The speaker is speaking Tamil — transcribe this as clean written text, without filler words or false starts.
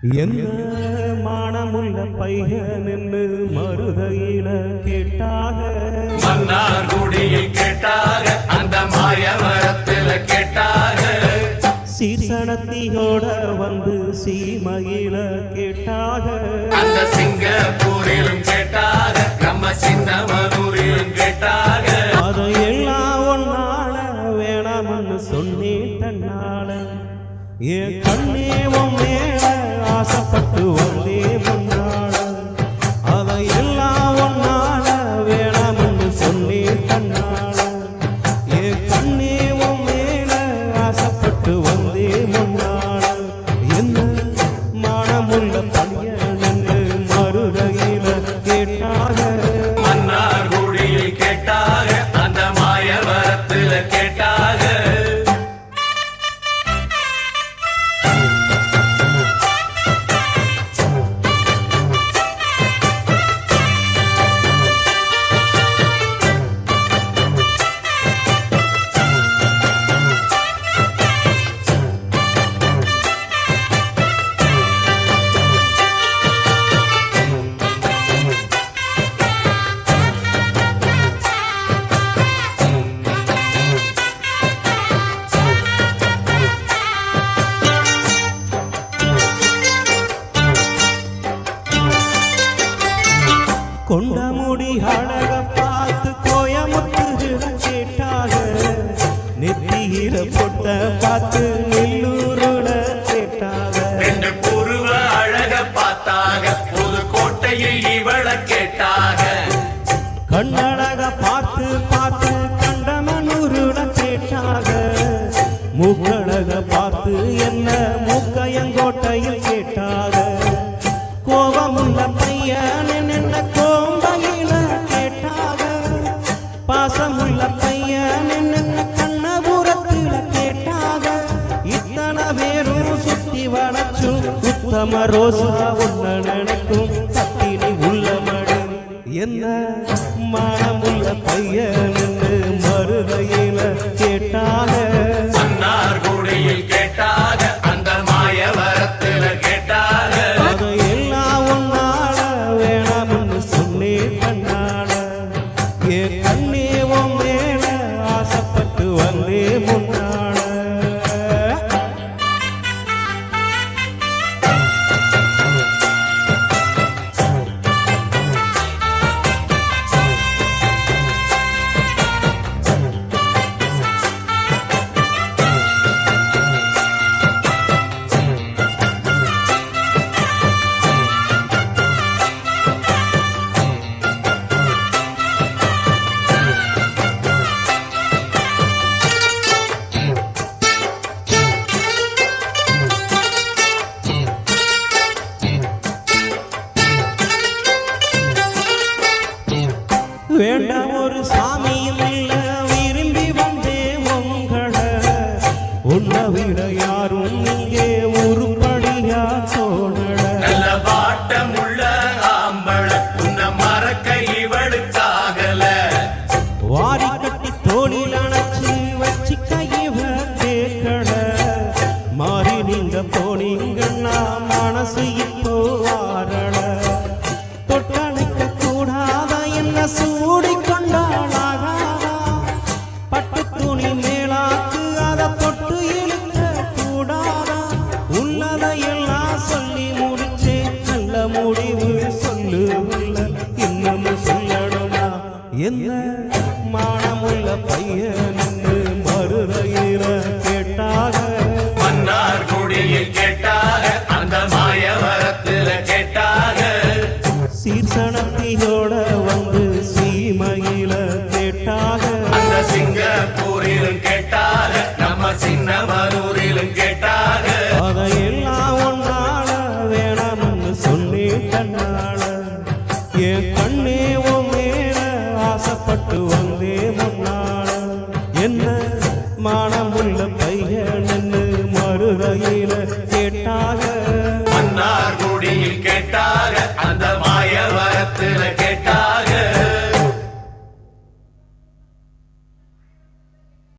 என்ன மானமுள்ள பையன் என்று மருதையில கேட்டாக, மன்னார் குடியில் கேட்டாக, அந்த மாயவரத்தில் கேட்டாக, சீசனத்தியோட வந்து சீமையில கேட்டாக, அந்த சிங்கப்பூரிலும் கேட்டாக, நம்ம சின்னமனூரிலும் கேட்டாக, அதையெல்லாம் ஒன்னால வேணாம்னு சொன்னேன் தன்னால, என் கண்ணேவம் மேல ஆசைப்பட்டு வந்தே முன்னால, அதையெல்லாம் ஒன்னால வேணாம்னு சொன்னேன் தன்னால, என் கண்ணேவம் மேல ஆசைப்பட்டு வந்தே முன்னால, என்ன மனமுள்ள பையன் என்று மருதையில கேட்டாக, மன்னார் குடியில் கேட்டாக, அந்த மாயவரத்தில் கேட்டாக, கொண்ட முடி அழக பார்த்து கோயமுத்தூரில கேட்டாக, நெத்தியில பொட்ட பார்த்து நெல்லூருல கேட்டாக, ரெண்டு புருவ அழக பார்த்தாக, புதுக்கோட்டையில் இவள கேட்டாக, கண்ணழக பார்த்து பார்த்து கண்டமனூருல கேட்டாக, மூக்கழக பார்த்து என்ன மூக்கையங்கோட்டையில் கேட்டாக, கோபமுள்ள பையன் என்ன கோம்பையில கேட்டாக, பாசமுள்ள பையன் என்ன கண்ணபுரத்தில கேட்டாக, இத்தனை பேரும் சுத்தி வளச்சும் உத்தம ரோசா உன்ன நினைக்கும் பத்தினி உள்ள மடு, என்ன மனமுள்ள பையன் மருதையில கேட்டாக, மன்னார் குடியில் கேட்டாக, அந்த மாயவரத்தில் கேட்டாக, அதையெல்லாம் உன்னால வேணாம்னு சொன்னேன் கண்ணால, என் கண்ணேவம் மேல ஆசைப்பட்டு வந்தே முன்னால, வேண்டாம் ஒரு சாமியும் இல்ல விரும்பி வந்தே உங்களை, உன்னை விட யாரும் இங்கே உருப்படியா சோழ, நல்ல பாட்டம் உள்ள ஆம்பள, உன்னை மறக்க இவளுக்காகல, வாரி கட்டி தோளில் அணைச்சு வச்சுக்க இவ கேட்கல, மாறி நீங்க போனீங்கன்னா மனசு இப்போ வாரல, தொட்டணைக்க கூடாத என்ன சூடிக்கொண்டாளாக, பட்டு துணி மேலாக்கு அதை தொட்டு இழுக்க கூடாதா, உள்ளதையெல்லாம் சொல்லி முடிச்சேன் நல்ல முடிவு சொல்லுவில்ல, இன்னமும் சொல்லணுமா, என்ன மானமுள்ள பையன் மருதையில கேட்டாக, மன்னார் குடியில் கேட்டாக, அந்த மாயவரத்தில் கேட்டாக, சீர்சனத்தியோட வந்து சீமையில கேட்டாக, அந்த சிங்கப்பூரிலும் கேட்டாக, நம்ம சின்னமனூரிலும் கேட்டாக, அதையெல்லாம் ஒன்னால வேணாம்னு சொன்னேன் கண்ணால, என் கண்ணே உன் மேல ஆசைப்பட்டு வந்தே முன்னால, என்ன மானமுள்ள பையன் மருதையில கேட்டாக, மன்னார் குடியில் கேட்டாக, அந்த மாயவரத்தில் கேட்டாக,